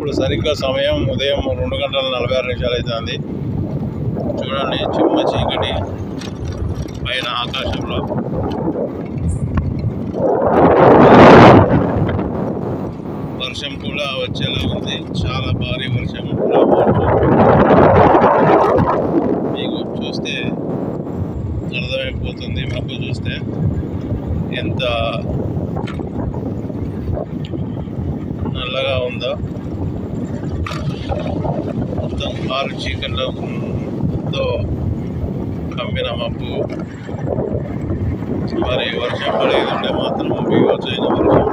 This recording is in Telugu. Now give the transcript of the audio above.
ఇప్పుడు సరిగ్గా సమయం ఉదయం 2:46 అవుతుంది. చూడండి, చిమ్మ చీకటి పైన ఆకాశంలో. వర్షం కూడా వచ్చేలా ఉంది, చాలా భారీ వర్షం రావచ్చు. మీకు చూస్తే అర్థమైపోతుంది, మబ్బు చూస్తే ఎంత నల్లగా ఉందో. మొత్తం కారు చీకట్లతో కమ్మిన మబ్బు. మరి వర్షం పడేది ఉంటే మాత్రం బీభత్సమైన వర్షం.